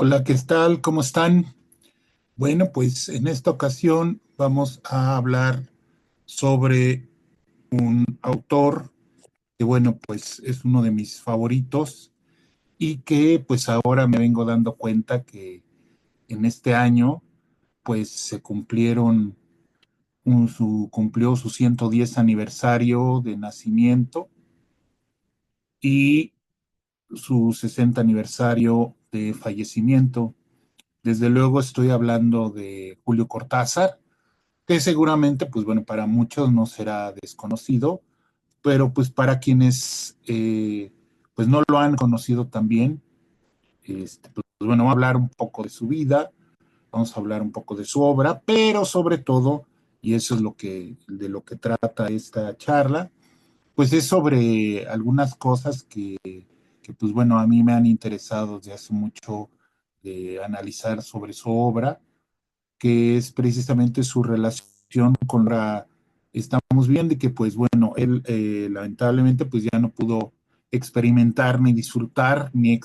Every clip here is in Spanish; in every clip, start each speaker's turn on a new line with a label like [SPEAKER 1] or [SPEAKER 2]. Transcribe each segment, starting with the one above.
[SPEAKER 1] Hola, ¿qué tal? ¿Cómo están? Bueno, pues en esta ocasión vamos a hablar sobre un autor que, bueno, pues es uno de mis favoritos y que pues ahora me vengo dando cuenta que en este año pues se cumplió su 110 aniversario de nacimiento y su 60 aniversario de fallecimiento. Desde luego estoy hablando de Julio Cortázar, que seguramente, pues bueno, para muchos no será desconocido, pero pues para quienes pues no lo han conocido también, pues bueno, vamos a hablar un poco de su vida, vamos a hablar un poco de su obra, pero sobre todo, y eso es de lo que trata esta charla, pues es sobre algunas cosas que pues bueno, a mí me han interesado desde hace mucho de analizar sobre su obra, que es precisamente su relación con la estamos viendo y que pues bueno, él lamentablemente pues ya no pudo experimentar ni disfrutar ni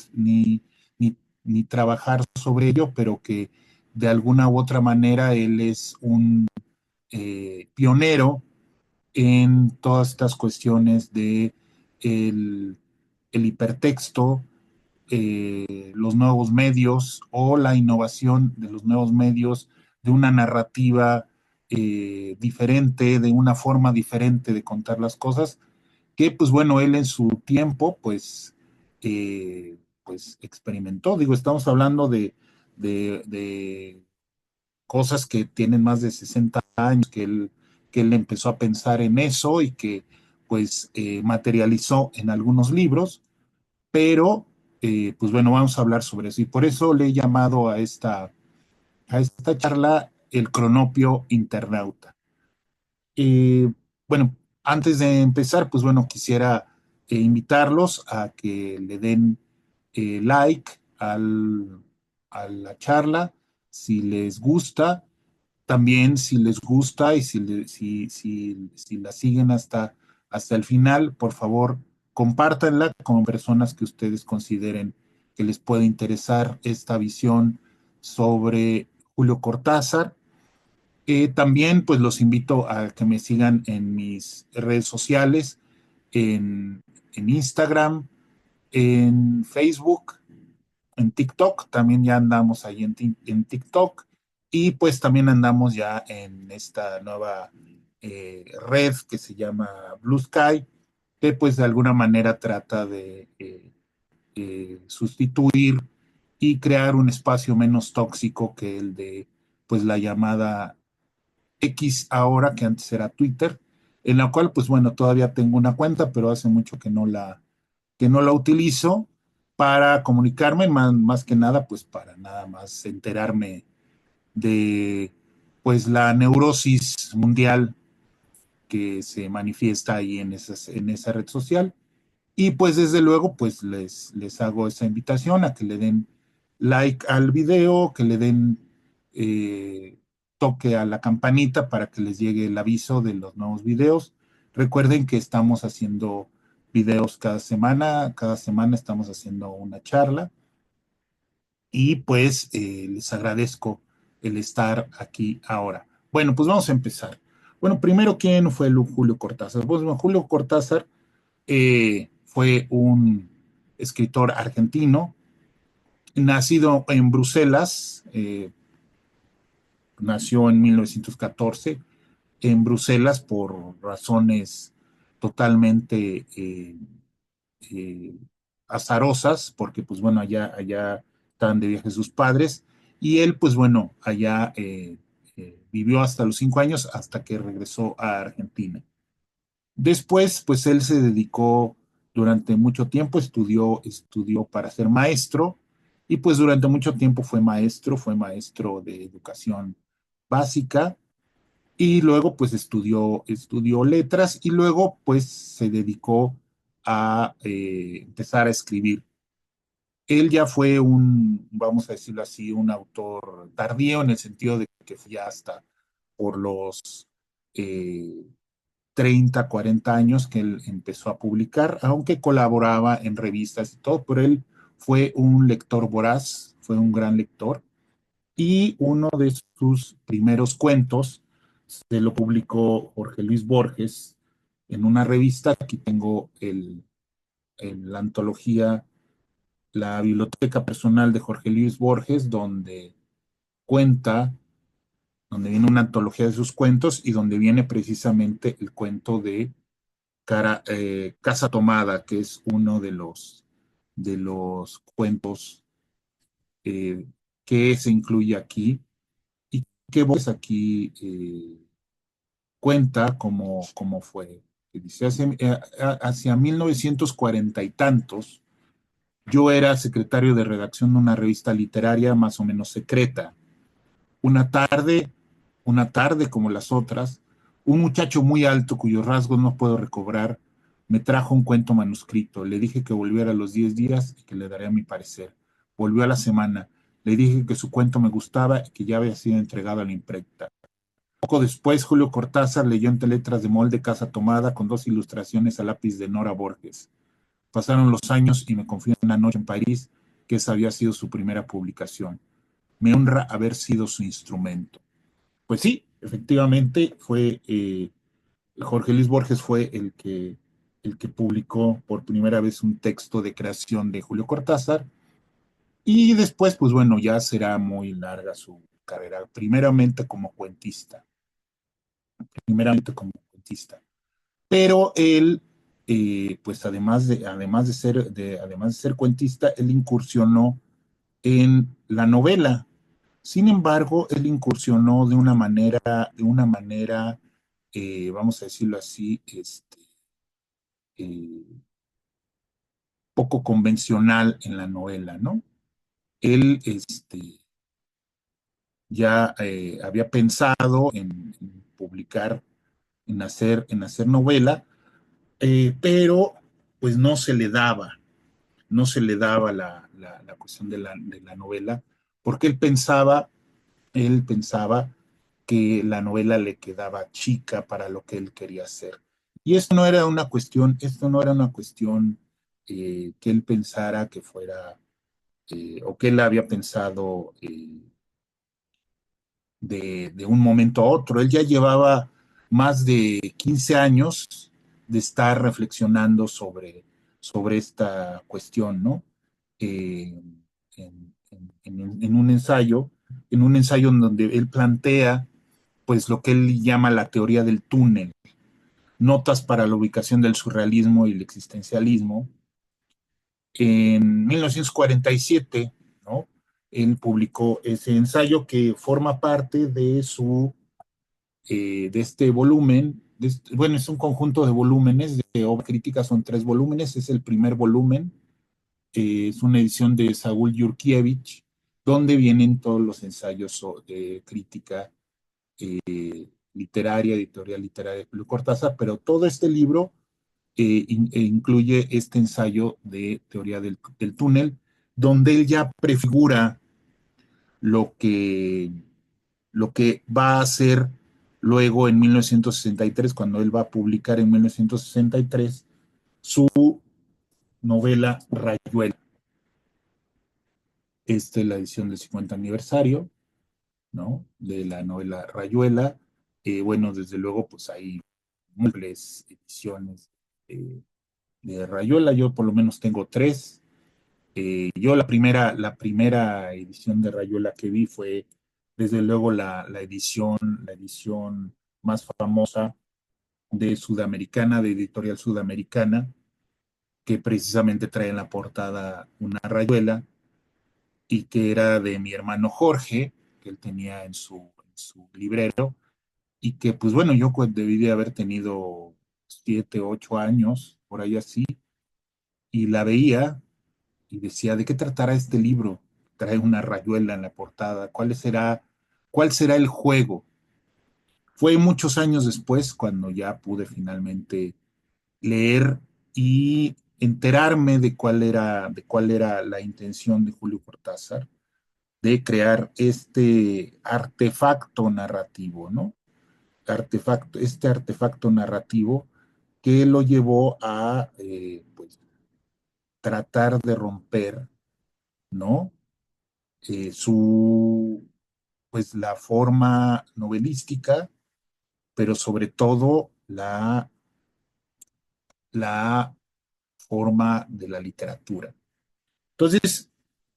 [SPEAKER 1] trabajar sobre ello, pero que de alguna u otra manera él es un pionero en todas estas cuestiones de el, el hipertexto, los nuevos medios o la innovación de los nuevos medios, de una narrativa diferente, de una forma diferente de contar las cosas, que pues bueno, él en su tiempo pues experimentó. Digo, estamos hablando de cosas que tienen más de 60 años, que él empezó a pensar en eso y que pues materializó en algunos libros, pero pues bueno, vamos a hablar sobre eso. Y por eso le he llamado a esta charla el cronopio internauta. Bueno, antes de empezar, pues bueno, quisiera invitarlos a que le den like a la charla, si les gusta, también si les gusta y si la siguen hasta el final, por favor, compártanla con personas que ustedes consideren que les puede interesar esta visión sobre Julio Cortázar. También pues los invito a que me sigan en mis redes sociales, en Instagram, en Facebook, en TikTok, también ya andamos ahí en TikTok y pues también andamos ya en esta nueva red que se llama Blue Sky, que pues de alguna manera trata de sustituir y crear un espacio menos tóxico que el de pues la llamada X ahora, que antes era Twitter, en la cual pues bueno, todavía tengo una cuenta, pero hace mucho que no la utilizo para comunicarme, más que nada, pues para nada más enterarme de pues la neurosis mundial que se manifiesta ahí en esa red social. Y pues desde luego, pues les hago esa invitación a que le den like al video, que le den toque a la campanita para que les llegue el aviso de los nuevos videos. Recuerden que estamos haciendo videos cada semana estamos haciendo una charla y pues les agradezco el estar aquí ahora. Bueno, pues vamos a empezar. Bueno, primero, ¿quién fue Julio Cortázar? Pues bueno, Julio Cortázar fue un escritor argentino, nacido en Bruselas, nació en 1914 en Bruselas por razones totalmente eh, azarosas, porque pues bueno, allá estaban de viaje sus padres, y él pues bueno, allá vivió hasta los 5 años, hasta que regresó a Argentina. Después, pues él se dedicó durante mucho tiempo, estudió para ser maestro y pues durante mucho tiempo fue maestro de educación básica y luego pues estudió letras y luego pues se dedicó a empezar a escribir. Él ya fue vamos a decirlo así, un autor tardío en el sentido de que fue ya hasta por los eh, 30, 40 años que él empezó a publicar, aunque colaboraba en revistas y todo, pero él fue un lector voraz, fue un gran lector, y uno de sus primeros cuentos se lo publicó Jorge Luis Borges en una revista. Aquí tengo la antología, la biblioteca personal de Jorge Luis Borges, cuenta, donde viene una antología de sus cuentos y donde viene precisamente el cuento de Casa Tomada, que es uno de los cuentos eh, que se incluye aquí y que Borges aquí cuenta cómo fue. Dice, hacia 1940 y tantos, yo era secretario de redacción de una revista literaria más o menos secreta. Una tarde, una tarde como las otras, un muchacho muy alto cuyos rasgos no puedo recobrar me trajo un cuento manuscrito. Le dije que volviera a los 10 días y que le daría mi parecer. Volvió a la semana. Le dije que su cuento me gustaba y que ya había sido entregado a la imprenta. Poco después, Julio Cortázar leyó entre letras de molde Casa Tomada con dos ilustraciones a lápiz de Nora Borges. Pasaron los años y me confió una noche en París que esa había sido su primera publicación. Me honra haber sido su instrumento. Pues sí, efectivamente fue Jorge Luis Borges fue el que publicó por primera vez un texto de creación de Julio Cortázar y después, pues bueno, ya será muy larga su carrera, primeramente como cuentista. Pero él, pues además de ser cuentista, él incursionó en la novela. Sin embargo, él incursionó de una manera, vamos a decirlo así, eh, poco convencional en la novela, ¿no? Él ya había pensado en publicar, en hacer novela, pero pues no se le daba la cuestión de la novela, porque él pensaba que la novela le quedaba chica para lo que él quería hacer. Y esto no era una cuestión que él pensara que fuera, o que él había pensado de un momento a otro. Él ya llevaba más de 15 años de estar reflexionando sobre esta cuestión, ¿no? Eh, en un ensayo en donde él plantea, pues, lo que él llama la teoría del túnel, notas para la ubicación del surrealismo y el existencialismo. En 1947, ¿no? Él publicó ese ensayo que forma parte de este volumen. Bueno, es un conjunto de volúmenes de obra crítica, son 3 volúmenes, es el primer volumen, es una edición de Saúl Yurkiewicz, donde vienen todos los ensayos de crítica literaria, editorial literaria de Julio Cortázar, pero todo este libro incluye este ensayo de teoría del túnel, donde él ya prefigura lo que, lo que va a hacer luego en 1963, cuando él va a publicar en 1963 su novela Rayuela. Esta es la edición del 50 aniversario, ¿no? De la novela Rayuela. Bueno, desde luego, pues hay múltiples ediciones de Rayuela. Yo por lo menos tengo 3. Yo la primera edición de Rayuela que vi fue, desde luego, la edición más famosa de Sudamericana, de Editorial Sudamericana, que precisamente trae en la portada una rayuela y que era de mi hermano Jorge, que él tenía en su librero, y que, pues bueno, yo debí de haber tenido 7, 8 años, por ahí así, y la veía y decía, ¿de qué tratará este libro? Trae una rayuela en la portada. Cuál será el juego? Fue muchos años después cuando ya pude finalmente leer y enterarme de cuál era la intención de Julio Cortázar de crear este artefacto narrativo, ¿no? Este artefacto narrativo que lo llevó a pues, tratar de romper ¿no? Su, pues la forma novelística, pero sobre todo la forma de la literatura. Entonces,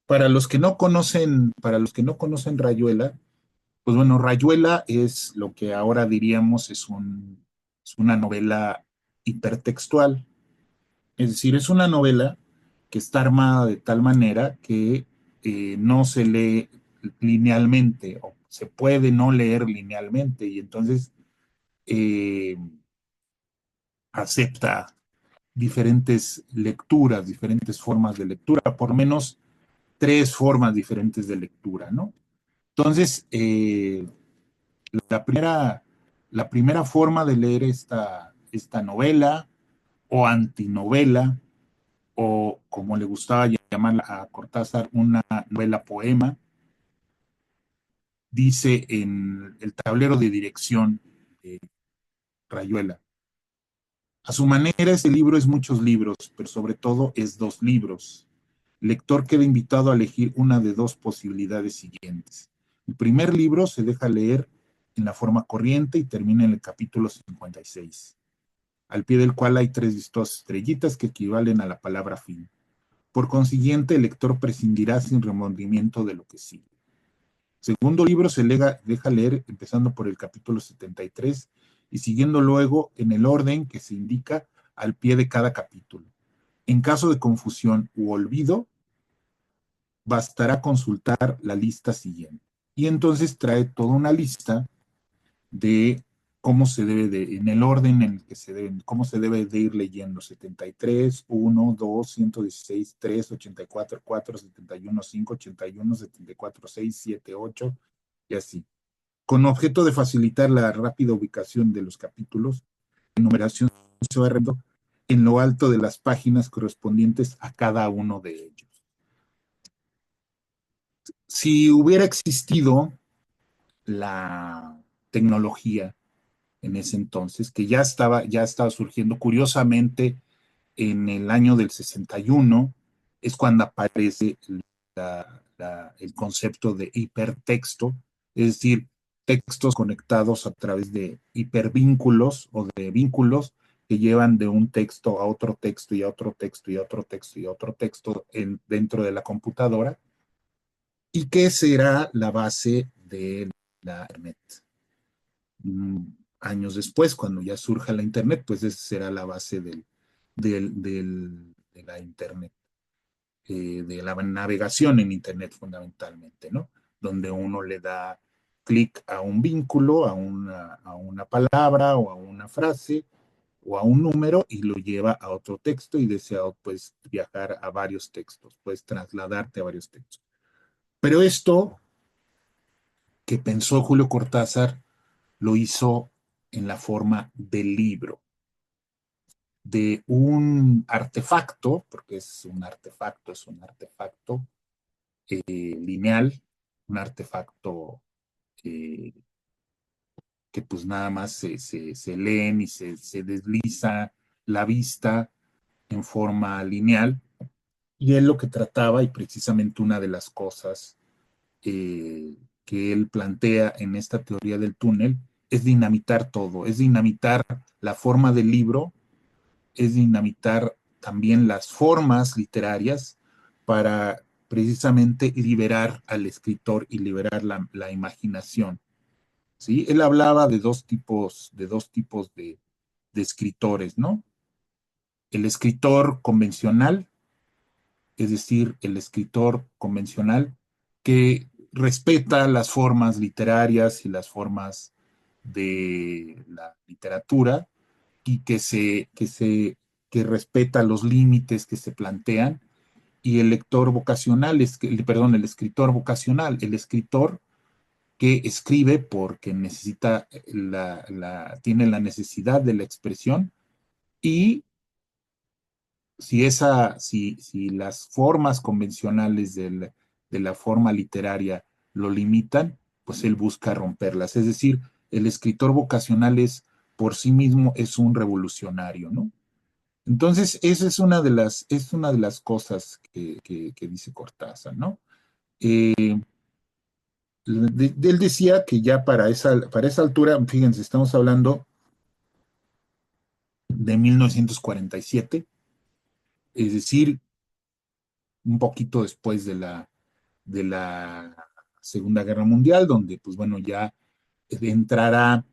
[SPEAKER 1] para los que no conocen Rayuela, pues bueno, Rayuela es lo que ahora diríamos es una novela hipertextual. Es decir, es una novela que está armada de tal manera que no se lee linealmente o se puede no leer linealmente y entonces eh, acepta diferentes lecturas, diferentes formas de lectura, por lo menos tres formas diferentes de lectura, ¿no? Entonces, la primera, la primera forma de leer esta novela o antinovela, o como le gustaba llamarla a Cortázar, una novela poema, dice en el tablero de dirección de Rayuela. A su manera, este libro es muchos libros, pero sobre todo es dos libros. El lector queda invitado a elegir una de dos posibilidades siguientes. El primer libro se deja leer en la forma corriente y termina en el capítulo 56, al pie del cual hay tres vistosas estrellitas que equivalen a la palabra fin. Por consiguiente, el lector prescindirá sin remordimiento de lo que sigue. Segundo libro se deja leer empezando por el capítulo 73 y siguiendo luego en el orden que se indica al pie de cada capítulo. En caso de confusión u olvido, bastará consultar la lista siguiente. Y entonces trae toda una lista de cómo se debe de, en el orden en el que se deben, cómo se debe de ir leyendo 73, 1, 2, 116, 3, 84, 4, 71, 5, 81, 74, 6, 7, 8 y así. Con objeto de facilitar la rápida ubicación de los capítulos, la numeración se va en lo alto de las páginas correspondientes a cada uno de ellos. Si hubiera existido la tecnología en ese entonces, que ya estaba surgiendo. Curiosamente, en el año del 61 es cuando aparece el concepto de hipertexto, es decir, textos conectados a través de hipervínculos o de vínculos que llevan de un texto a otro texto y a otro texto y a otro texto y a otro texto dentro de la computadora, y que será la base de la Internet. Años después, cuando ya surja la Internet, pues esa será la base de la Internet, de la navegación en Internet fundamentalmente, ¿no? Donde uno le da clic a un vínculo, a una palabra o a una frase o a un número y lo lleva a otro texto y desea pues viajar a varios textos, puedes trasladarte a varios textos. Pero esto que pensó Julio Cortázar lo hizo en la forma del libro, de un artefacto, porque es un artefacto lineal, un artefacto eh, que pues nada más se leen y se desliza la vista en forma lineal. Y él lo que trataba, y precisamente una de las cosas que él plantea en esta teoría del túnel, es dinamitar todo, es dinamitar la forma del libro, es dinamitar también las formas literarias para precisamente liberar al escritor y liberar la imaginación. ¿Sí? Él hablaba de dos tipos de escritores, ¿no? El escritor convencional, es decir, el escritor convencional que respeta las formas literarias y las formas de la literatura y que respeta los límites que se plantean, y el lector vocacional, perdón, el escritor vocacional, el escritor que escribe porque necesita tiene la necesidad de la expresión, y si las formas convencionales de la forma literaria lo limitan, pues él busca romperlas. Es decir, el escritor vocacional es por sí mismo es un revolucionario, ¿no? Entonces, esa es una de las cosas que dice Cortázar, ¿no? Él decía que ya para esa altura, fíjense, estamos hablando de 1947, es decir, un poquito después de la Segunda Guerra Mundial, donde, pues bueno, ya entrará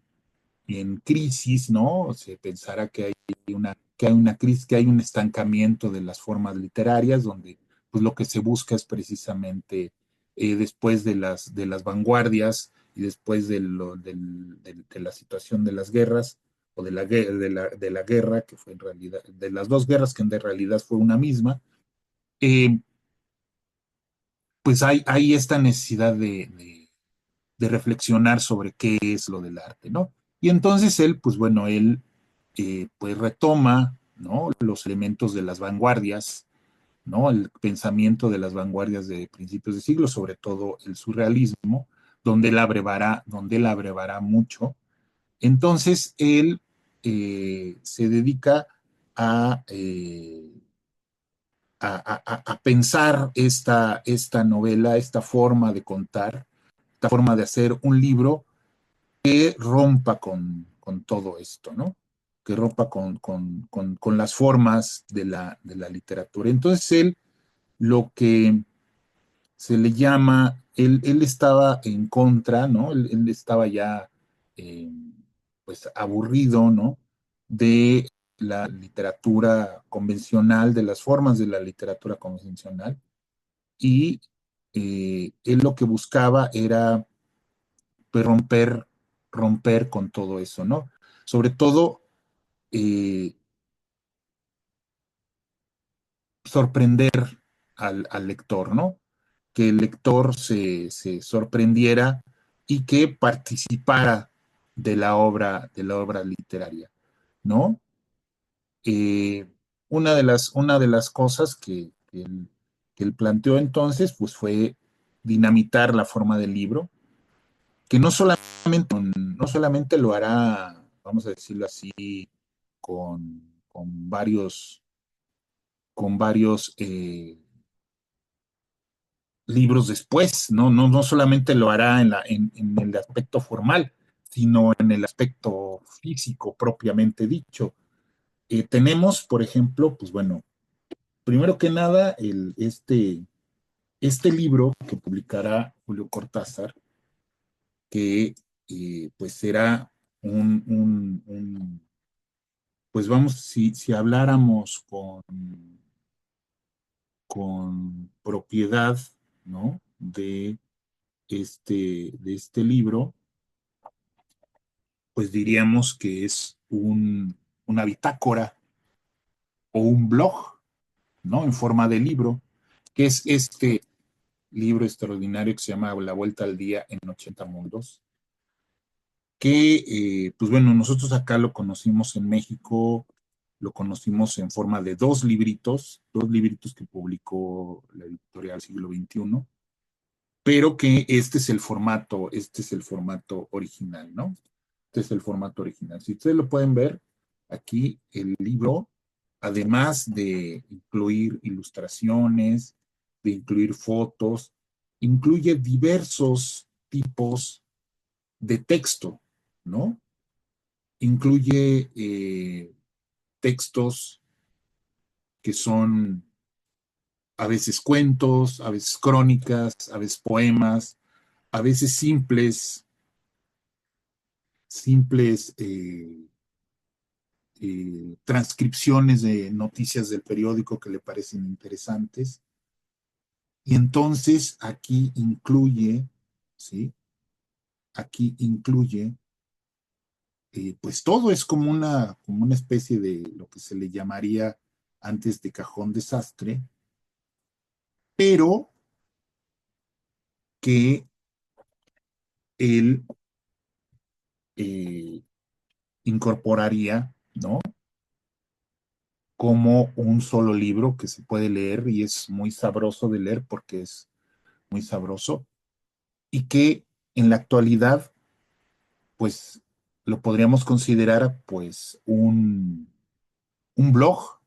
[SPEAKER 1] en crisis, ¿no? Se pensará que hay una crisis, que hay un estancamiento de las formas literarias, donde pues lo que se busca es precisamente después de las vanguardias y después de la situación de las guerras o de la guerra, que fue en realidad, de las dos guerras que en realidad fue una misma, eh, pues hay esta necesidad de reflexionar sobre qué es lo del arte, ¿no? Y entonces él, pues bueno, él pues retoma, ¿no? Los elementos de las vanguardias, ¿no? El pensamiento de las vanguardias de principios de siglo, sobre todo el surrealismo, donde él abrevará mucho. Entonces él se dedica a, a pensar esta novela, esta forma de contar, esta forma de hacer un libro que rompa con todo esto, ¿no? Que rompa con las formas de la literatura. Entonces él, lo que se le llama, él estaba en contra, ¿no? Él estaba ya, eh, pues, aburrido, ¿no? De la literatura convencional, de las formas de la literatura convencional, y él lo que buscaba era pues, romper con todo eso, ¿no? Sobre todo, eh, sorprender al lector, ¿no? Que el lector se sorprendiera y que participara de la obra literaria, ¿no? Eh, una de las cosas que él planteó entonces, pues fue dinamitar la forma del libro, que no solamente lo hará, vamos a decirlo así, con con varios libros después, ¿no? No solamente lo hará en el aspecto formal, sino en el aspecto físico propiamente dicho. Tenemos, por ejemplo, pues bueno, primero que nada, este libro que publicará Julio Cortázar, que pues será pues vamos, si habláramos con propiedad, ¿no? De este libro, pues diríamos que es una bitácora o un blog, ¿no? En forma de libro, que es este libro extraordinario que se llama La Vuelta al Día en 80 Mundos, que, pues bueno, nosotros acá lo conocimos en México, lo conocimos en forma de dos libritos que publicó la editorial Siglo XXI, pero que este es el formato original, ¿no? Este es el formato original. Si ustedes lo pueden ver, aquí el libro, además de incluir ilustraciones, de incluir fotos, incluye diversos tipos de texto, ¿no? Incluye textos que son a veces cuentos, a veces crónicas, a veces poemas, a veces simples transcripciones de noticias del periódico que le parecen interesantes. Y entonces aquí incluye, ¿sí? Aquí incluye, pues todo es como una especie de lo que se le llamaría antes de cajón desastre, pero que él eh, incorporaría, ¿no? Como un solo libro que se puede leer y es muy sabroso de leer porque es muy sabroso y que en la actualidad, pues lo podríamos considerar pues un blog,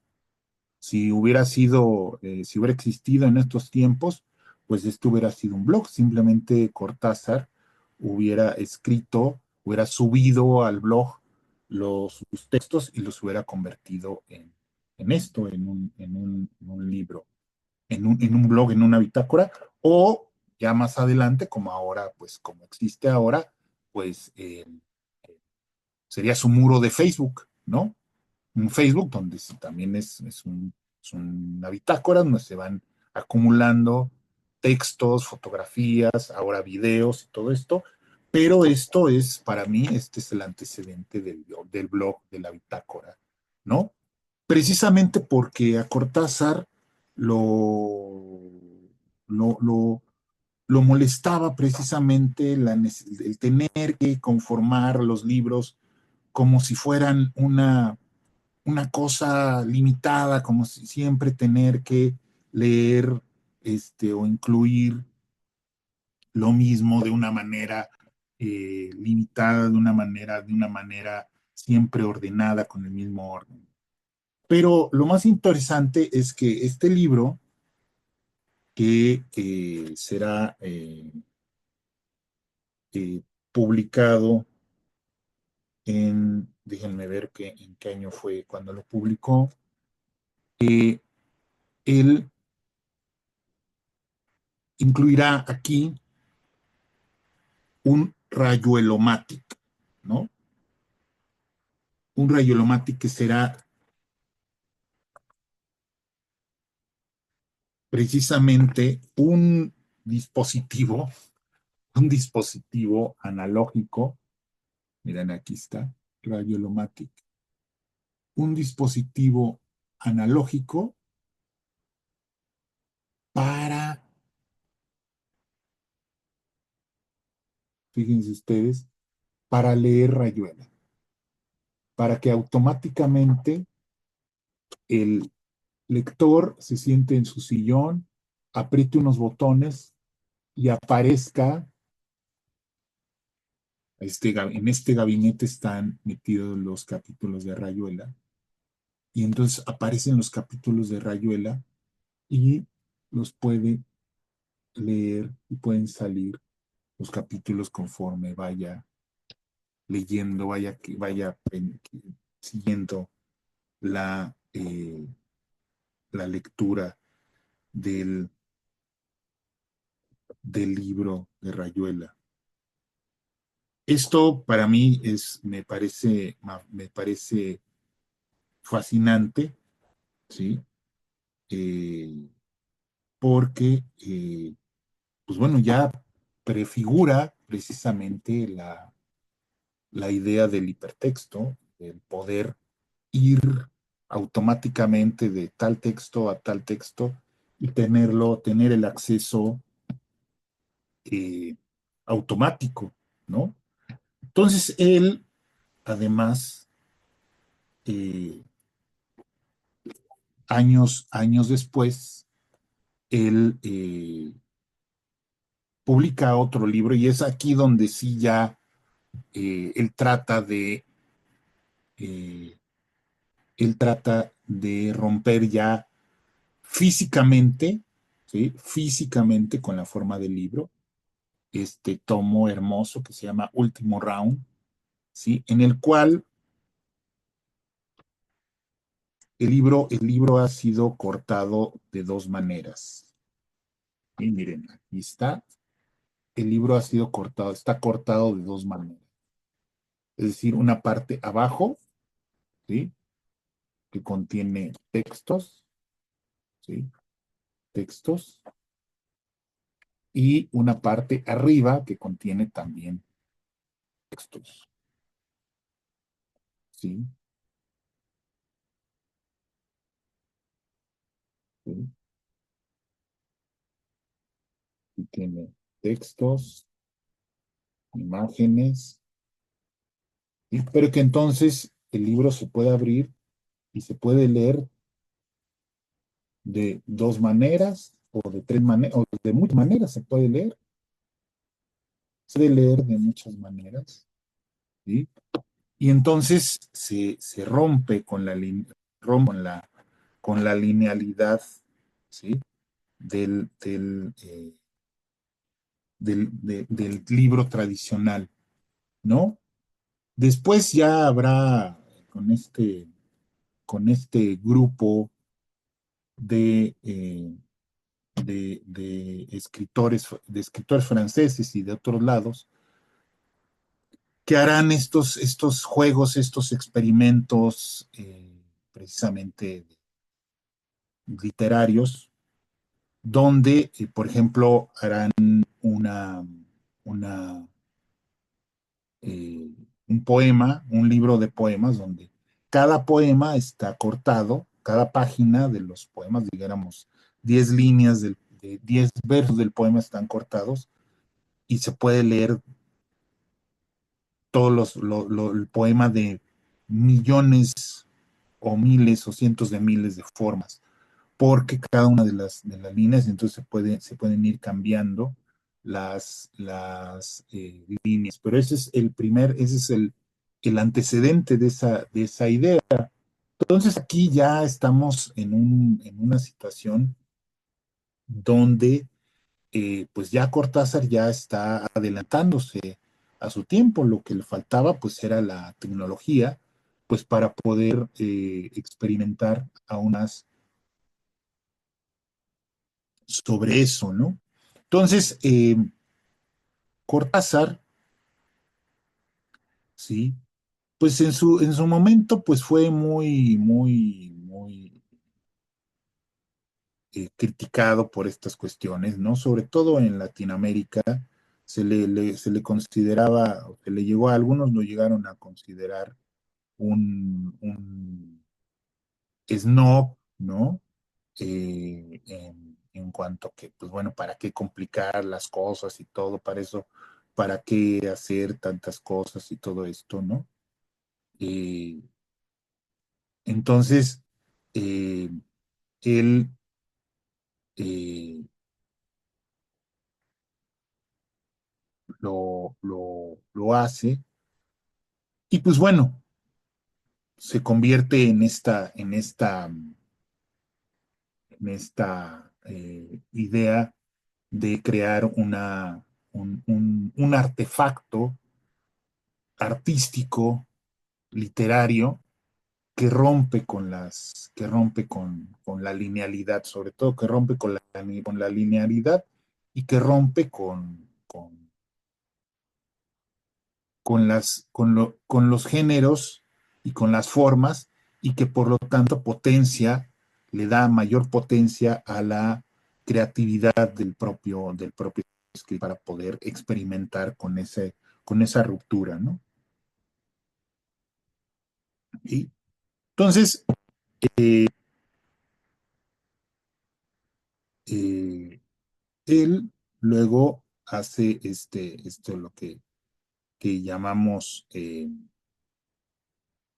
[SPEAKER 1] Si hubiera sido, si hubiera existido en estos tiempos, pues esto hubiera sido un blog. Simplemente Cortázar hubiera escrito, hubiera subido al blog sus textos y los hubiera convertido en esto, en un libro, en un blog, en una bitácora, o ya más adelante, como ahora, pues como existe ahora, pues sería su muro de Facebook, ¿no? Un Facebook donde sí también es una bitácora donde se van acumulando textos, fotografías, ahora videos y todo esto, pero esto es, para mí, este es el antecedente del blog, de la bitácora, ¿no? Precisamente porque a Cortázar lo, lo, lo, lo molestaba precisamente el tener que conformar los libros como si fueran una cosa limitada, como si siempre tener que leer o incluir lo mismo de una manera limitada, de una manera siempre ordenada, con el mismo orden. Pero lo más interesante es que este libro, que será eh, publicado déjenme ver en qué año fue cuando lo publicó, él incluirá aquí un rayuelomatic, ¿no? Un rayuelomatic que será precisamente dispositivo, un dispositivo analógico, miren aquí está, rayuelomatic, un dispositivo analógico para, fíjense ustedes, para leer rayuela, para que automáticamente el lector se siente en su sillón, apriete unos botones y aparezca, en este gabinete están metidos los capítulos de Rayuela, y entonces aparecen los capítulos de Rayuela y los puede leer y pueden salir los capítulos conforme vaya leyendo, siguiendo la, eh, la lectura del, del libro de Rayuela. Esto para mí me parece fascinante, ¿sí? Eh, porque, pues bueno, ya prefigura precisamente la idea del hipertexto, el poder ir automáticamente de tal texto a tal texto y tener el acceso eh, automático, ¿no? Entonces, él, además, eh, años después, él publica otro libro y es aquí donde sí ya él eh, él trata de romper ya físicamente, ¿sí? Físicamente con la forma del libro, este tomo hermoso que se llama Último Round, ¿sí? En el cual el libro ha sido cortado de dos maneras. Y miren, aquí está. El libro ha sido cortado, está cortado de dos maneras. Es decir, una parte abajo, ¿sí? Que contiene textos, ¿sí? Textos. Y una parte arriba que contiene también textos, ¿sí? ¿Sí? Y tiene textos, imágenes, pero que entonces el libro se puede abrir y se puede leer de dos maneras o de tres maneras, o de muchas maneras se puede leer. Se puede leer de muchas maneras, ¿sí? Y entonces se rompe con con la linealidad, ¿sí? Del libro tradicional, ¿no? Después ya habrá con este grupo de, de escritores franceses y de otros lados, que harán estos juegos, estos experimentos precisamente literarios, donde, por ejemplo, harán una, una eh, un poema, un libro de poemas, donde cada poema está cortado, cada página de los poemas, digamos, 10 líneas, de 10 versos del poema están cortados y se puede leer todos el poema de millones o miles o cientos de miles de formas, porque cada una de las líneas, entonces se pueden ir cambiando las líneas. Pero ese es ese es el antecedente de esa idea. Entonces aquí ya estamos en una situación donde pues ya Cortázar ya está adelantándose a su tiempo. Lo que le faltaba pues era la tecnología, pues para poder experimentar aún más sobre eso, ¿no? Entonces, Cortázar, sí, pues en su momento, pues fue muy criticado por estas cuestiones, ¿no? Sobre todo en Latinoamérica, se le consideraba, o se le llegó a algunos, lo llegaron a considerar un snob, ¿no? En cuanto a que, pues bueno, ¿para qué complicar las cosas y todo? Para eso, ¿para qué hacer tantas cosas y todo esto, ¿no? Eh, entonces, eh, él eh, lo hace y pues bueno, se convierte en esta idea de crear un artefacto artístico, literario, que rompe que rompe con la linealidad, sobre todo que rompe con la linealidad y que rompe con los géneros y con las formas, y que por lo tanto le da mayor potencia a la creatividad del propio script para poder experimentar con esa ruptura, ¿no? Y entonces, eh, él luego hace esto que llamamos,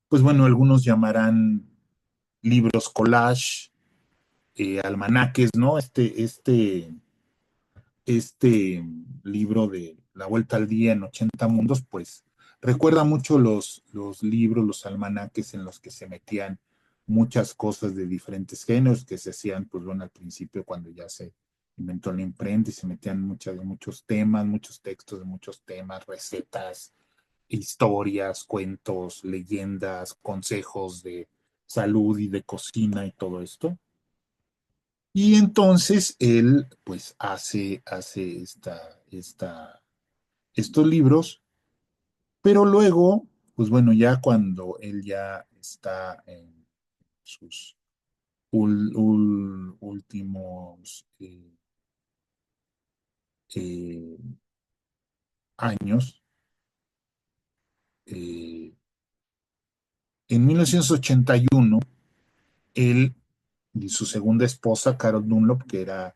[SPEAKER 1] pues bueno, algunos llamarán libros collage, almanaques, ¿no? Este libro de La Vuelta al Día en 80 Mundos, pues recuerda mucho los libros, los almanaques en los que se metían muchas cosas de diferentes géneros que se hacían, pues bueno, al principio cuando ya se inventó la imprenta y se metían muchos temas, muchos textos de muchos temas, recetas, historias, cuentos, leyendas, consejos de salud y de cocina y todo esto. Y entonces él pues hace estos libros, pero luego, pues bueno, ya cuando él ya está en sus últimos eh, años, eh, en 1981, él y su segunda esposa, Carol Dunlop, que era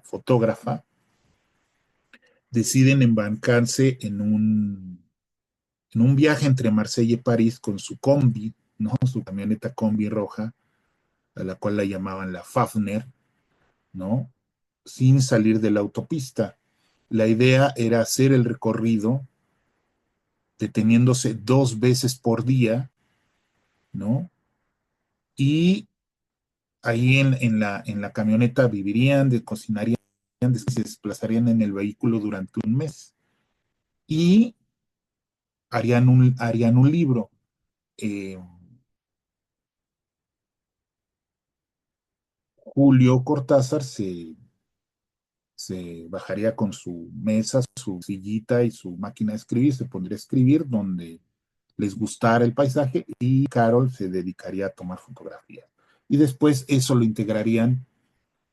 [SPEAKER 1] fotógrafa, deciden embarcarse en un viaje entre Marsella y París con su combi, ¿no? Su camioneta combi roja, a la cual la llamaban la Fafner, ¿no? Sin salir de la autopista. La idea era hacer el recorrido deteniéndose 2 veces por día, ¿no? Y ahí en la camioneta vivirían, cocinarían, se desplazarían en el vehículo durante un mes y harían un libro. Eh, Julio Cortázar se bajaría con su mesa, su sillita y su máquina de escribir, se pondría a escribir donde les gustara el paisaje y Carol se dedicaría a tomar fotografías. Y después eso lo integrarían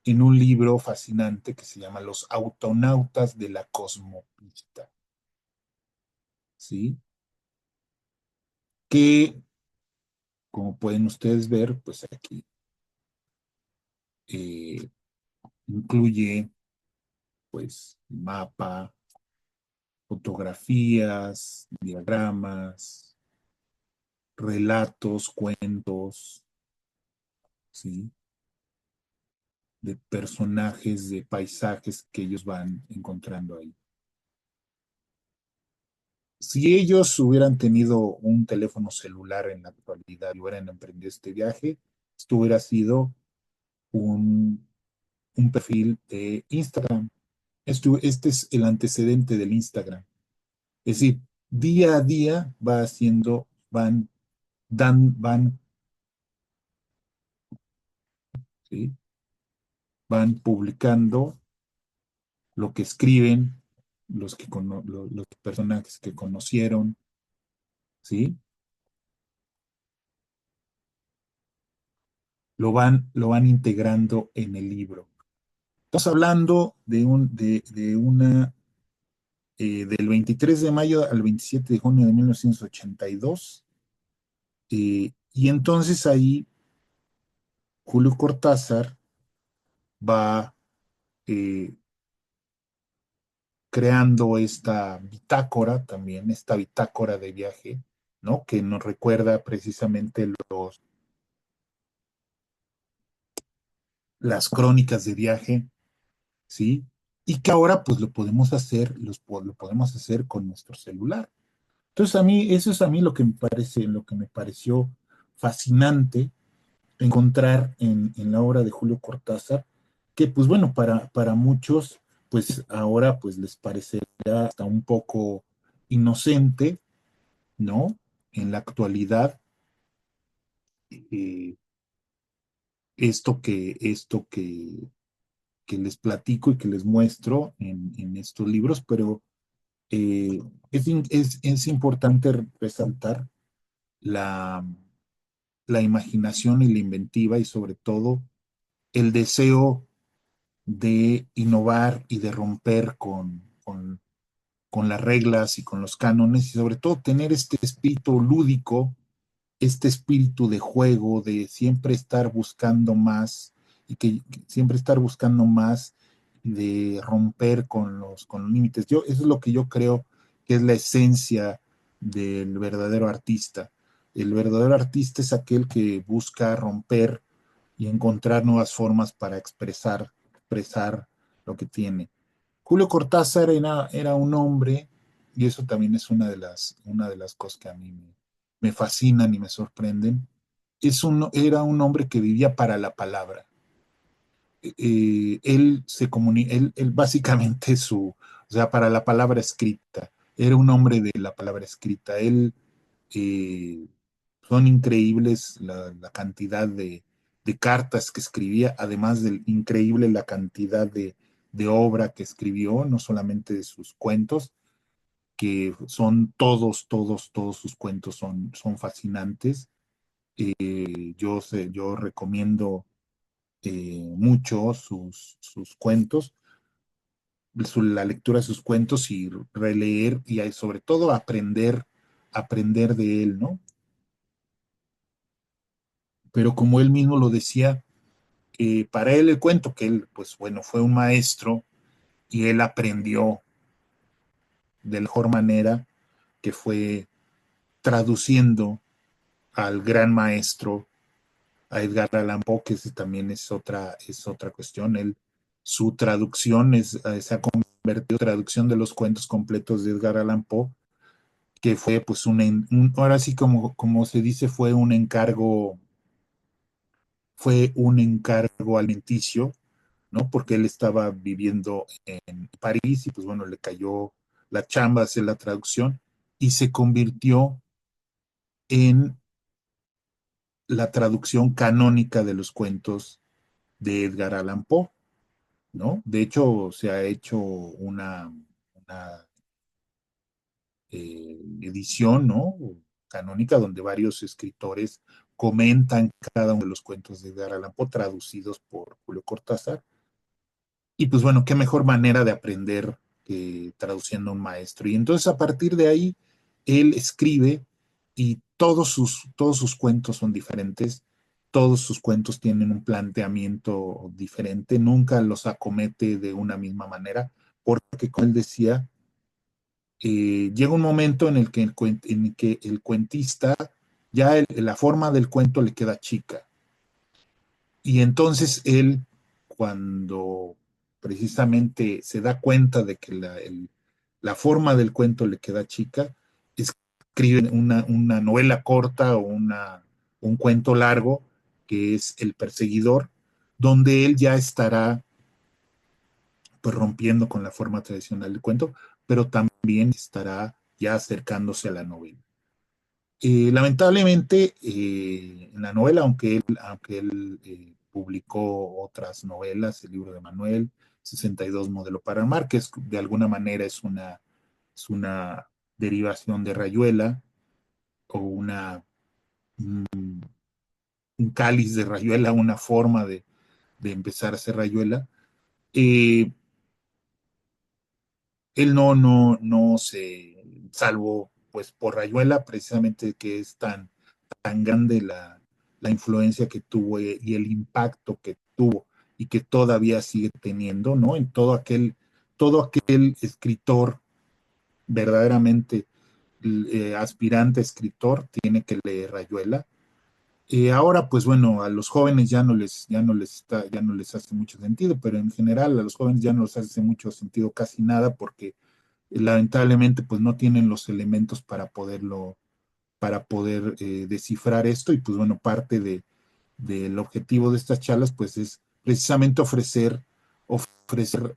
[SPEAKER 1] en un libro fascinante que se llama Los autonautas de la cosmopista, ¿sí? Que, como pueden ustedes ver, pues aquí eh, incluye, pues, mapa, fotografías, diagramas, relatos, cuentos, ¿sí? De personajes, de paisajes que ellos van encontrando ahí. Si ellos hubieran tenido un teléfono celular en la actualidad y hubieran emprendido este viaje, esto hubiera sido un, un perfil de Instagram. Este es el antecedente del Instagram. Es decir, día a día va haciendo, van, ¿sí? Van publicando lo que escriben, los personajes que conocieron, ¿sí? Lo van integrando en el libro. Estamos hablando de una, del 23 de mayo al 27 de junio de 1982, y entonces ahí Julio Cortázar va eh, creando esta bitácora también, esta bitácora de viaje, ¿no? Que nos recuerda precisamente las crónicas de viaje, ¿sí? Y que ahora pues lo podemos hacer, lo podemos hacer con nuestro celular. Entonces a mí, eso es a mí lo que me parece, lo que me pareció fascinante encontrar en la obra de Julio Cortázar, que pues bueno, para muchos, pues ahora pues les parecerá hasta un poco inocente, ¿no? En la actualidad, eh, que les platico y que les muestro en estos libros, pero eh, es importante resaltar la, la imaginación y la inventiva y sobre todo el deseo de innovar y de romper con las reglas y con los cánones y sobre todo tener este espíritu lúdico, este espíritu de juego, de siempre estar buscando más y que siempre estar buscando más, de romper con los límites. Eso es lo que yo creo que es la esencia del verdadero artista. El verdadero artista es aquel que busca romper y encontrar nuevas formas para expresar lo que tiene. Julio Cortázar era un hombre, y eso también es una de las cosas que a mí me fascinan y me sorprenden. Era un hombre que vivía para la palabra. Él básicamente o sea, para la palabra escrita. Era un hombre de la palabra escrita. Eh, Son increíbles la cantidad de cartas que escribía, además de increíble la cantidad de obra que escribió, no solamente de sus cuentos, que son todos sus cuentos son fascinantes. Yo recomiendo mucho sus cuentos, la lectura de sus cuentos y releer y sobre todo aprender de él, ¿no? Pero como él mismo lo decía, para él el cuento, que él, pues bueno, fue un maestro y él aprendió de la mejor manera, que fue traduciendo al gran maestro, a Edgar Allan Poe, que también es otra cuestión. Su traducción se ha convertido en traducción de los cuentos completos de Edgar Allan Poe, que fue pues ahora sí como se dice, fue un encargo fue un encargo alimenticio, ¿no? Porque él estaba viviendo en París y pues bueno, le cayó la chamba hacer la traducción y se convirtió en la traducción canónica de los cuentos de Edgar Allan Poe, ¿no? De hecho, se ha hecho una edición, ¿no? Canónica, donde varios escritores comentan cada uno de los cuentos de Edgar Allan Poe traducidos por Julio Cortázar. Y pues bueno, qué mejor manera de aprender que traduciendo a un maestro. Y entonces a partir de ahí, él escribe y todos sus cuentos son diferentes, todos sus cuentos tienen un planteamiento diferente, nunca los acomete de una misma manera, porque como él decía, llega un momento en el que el cuentista, ya la forma del cuento le queda chica. Y entonces él, cuando precisamente se da cuenta de que la forma del cuento le queda chica, escribe una novela corta o un cuento largo, que es El Perseguidor, donde él ya estará pues rompiendo con la forma tradicional del cuento, pero también estará ya acercándose a la novela. Lamentablemente, en la novela, aunque él publicó otras novelas, el libro de Manuel, 62 Modelo para el Mar, que de alguna manera es una derivación de Rayuela o un cáliz de Rayuela, una forma de empezar a hacer Rayuela. Eh, Él no se salvó pues por Rayuela, precisamente que es tan grande la influencia que tuvo y el impacto que tuvo y que todavía sigue teniendo, ¿no? En todo aquel escritor verdaderamente aspirante escritor tiene que leer Rayuela. Ahora, pues bueno, a los jóvenes ya no les hace mucho sentido, pero en general a los jóvenes ya no les hace mucho sentido casi nada porque lamentablemente pues no tienen los elementos para poder descifrar esto y pues bueno, del objetivo de estas charlas pues es precisamente ofrecer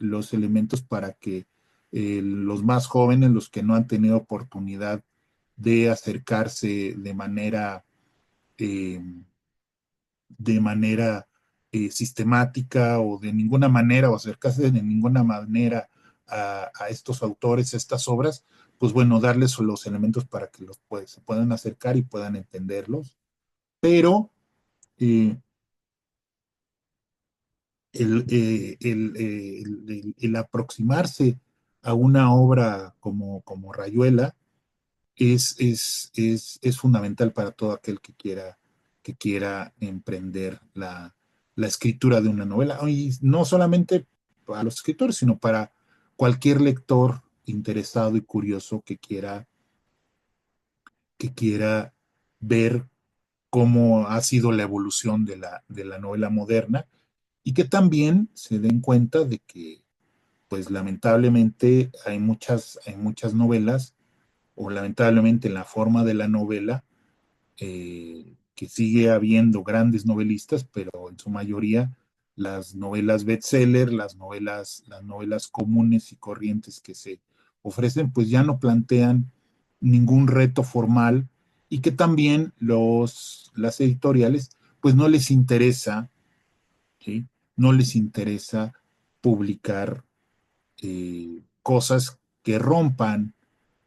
[SPEAKER 1] los elementos para que los más jóvenes, los que no han tenido oportunidad de acercarse eh, de manera sistemática o de ninguna manera, o acercarse de ninguna manera a estos autores, a estas obras, pues bueno, darles los elementos para que se puedan acercar y puedan entenderlos. Pero eh, el aproximarse a una obra como Rayuela es fundamental para todo aquel que quiera emprender la escritura de una novela. Y no solamente para los escritores, sino para cualquier lector interesado y curioso que quiera ver cómo ha sido la evolución de la novela moderna y que también se den cuenta de que, pues lamentablemente, hay muchas novelas, o lamentablemente en la forma de la novela, que sigue habiendo grandes novelistas, pero en su mayoría las novelas bestseller, las novelas comunes y corrientes que se ofrecen, pues ya no plantean ningún reto formal y que también las editoriales, pues no les interesa, ¿sí? No les interesa publicar cosas que rompan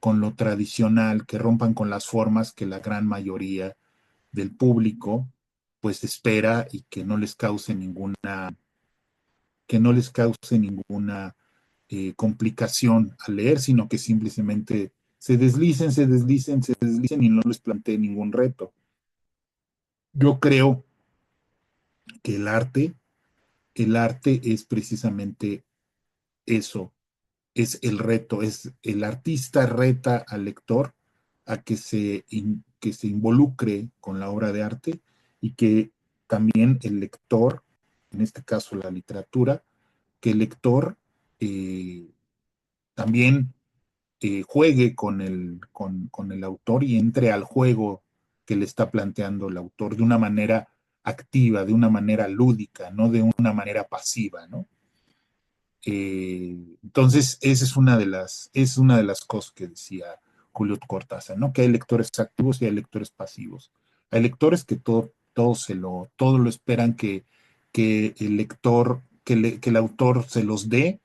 [SPEAKER 1] con lo tradicional, que rompan con las formas que la gran mayoría del público pues espera y que no les cause ninguna complicación al leer, sino que simplemente se deslicen y no les plantee ningún reto. Yo creo que el arte es precisamente eso, es el reto, es el artista reta al lector a que se involucre con la obra de arte y que también el lector, en este caso la literatura, que el lector eh, también juegue con el autor y entre al juego que le está planteando el autor de una manera activa, de una manera lúdica, no de una manera pasiva, ¿no? Entonces, esa es una de las cosas que decía Julio Cortázar, ¿no? Que hay lectores activos y hay lectores pasivos. Hay lectores que todo lo esperan que el lector, que el autor se los dé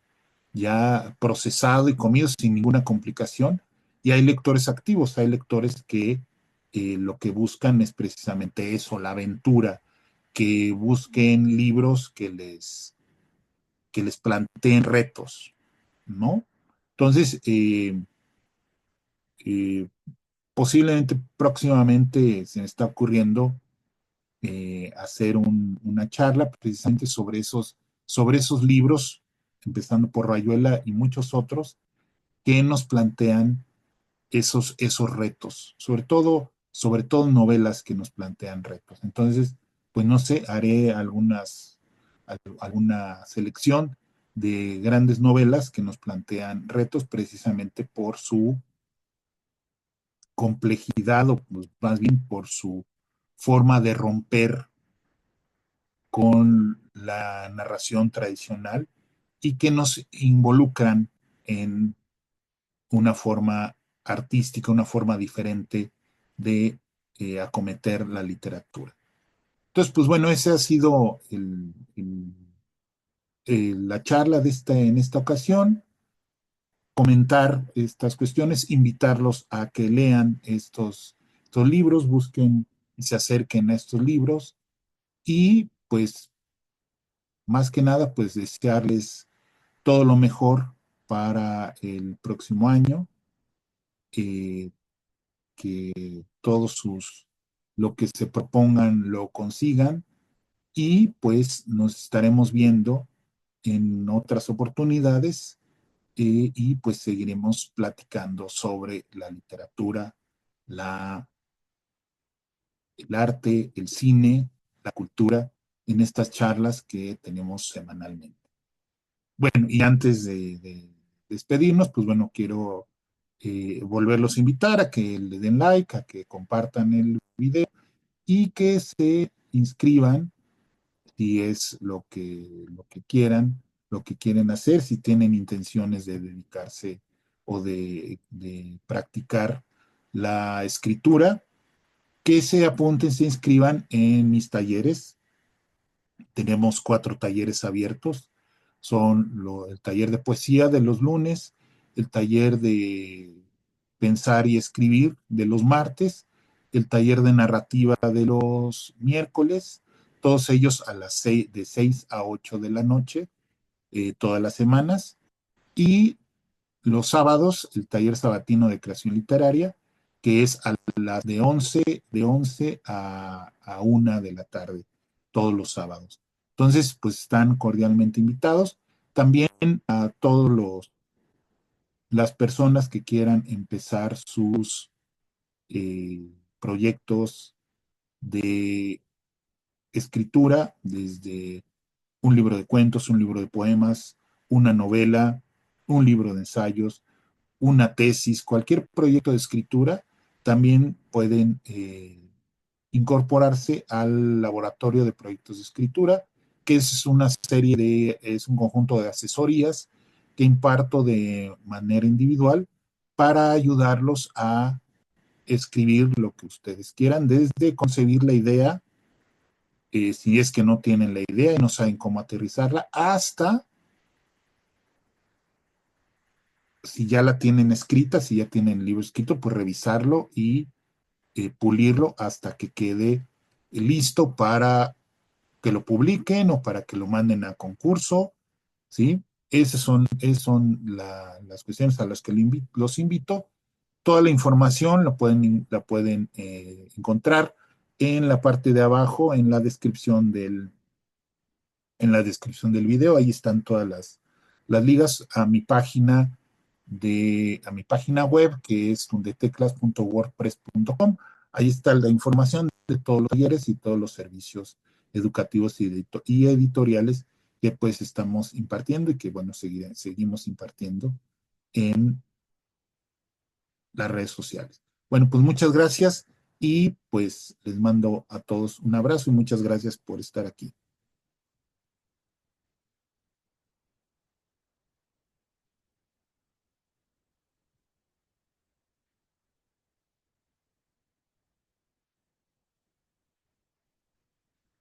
[SPEAKER 1] ya procesado y comido sin ninguna complicación. Y hay lectores activos, hay lectores que lo que buscan es precisamente eso, la aventura, que busquen libros que les planteen retos, ¿no? Entonces, eh, posiblemente próximamente se me está ocurriendo hacer una charla precisamente sobre esos libros, empezando por Rayuela y muchos otros, que nos plantean esos retos, sobre todo novelas que nos plantean retos. Entonces, pues no sé, haré alguna selección de grandes novelas que nos plantean retos precisamente por su complejidad o pues, más bien por su forma de romper con la narración tradicional y que nos involucran en una forma artística, una forma diferente de acometer la literatura. Entonces, pues bueno, ese ha sido la charla en esta ocasión, comentar estas cuestiones, invitarlos a que lean estos libros, busquen y se acerquen a estos libros y pues más que nada, pues desearles todo lo mejor para el próximo año, eh, que lo que se propongan lo consigan y pues nos estaremos viendo en otras oportunidades y pues seguiremos platicando sobre la literatura, la, el arte, el cine, la cultura en estas charlas que tenemos semanalmente. Bueno, y antes de despedirnos, pues bueno, quiero volverlos a invitar a que le den like, a que compartan el video y que se inscriban si es lo que quieran, lo que quieren hacer, si tienen intenciones de dedicarse o de practicar la escritura, que se apunten, se inscriban en mis talleres. Tenemos 4 talleres abiertos. El taller de poesía de los lunes, el taller de pensar y escribir de los martes, el taller de narrativa de los miércoles, todos ellos de 6 a 8 de la noche, todas las semanas. Y los sábados, el taller sabatino de creación literaria, que es a las de 11 a 1 de la tarde, todos los sábados. Entonces, pues están cordialmente invitados. También a las personas que quieran empezar sus proyectos de escritura, desde un libro de cuentos, un libro de poemas, una novela, un libro de ensayos, una tesis, cualquier proyecto de escritura, también pueden incorporarse al laboratorio de proyectos de escritura, que es un conjunto de asesorías que imparto de manera individual para ayudarlos a escribir lo que ustedes quieran, desde concebir la idea, si es que no tienen la idea y no saben cómo aterrizarla, hasta si ya la tienen escrita, si ya tienen el libro escrito, pues revisarlo y pulirlo hasta que quede listo para que lo publiquen o para que lo manden a concurso, ¿sí? Esas son las cuestiones a las que los invito. Toda la información la pueden encontrar en la parte de abajo, en la descripción del video. Ahí están todas las ligas a mi página a mi página web, que es tundeteclas.wordpress.com. Ahí está la información de todos los talleres y todos los servicios educativos y editoriales que pues estamos impartiendo y que bueno, seguimos impartiendo en las redes sociales. Bueno, pues muchas gracias Y pues les mando a todos un abrazo y muchas gracias por estar aquí.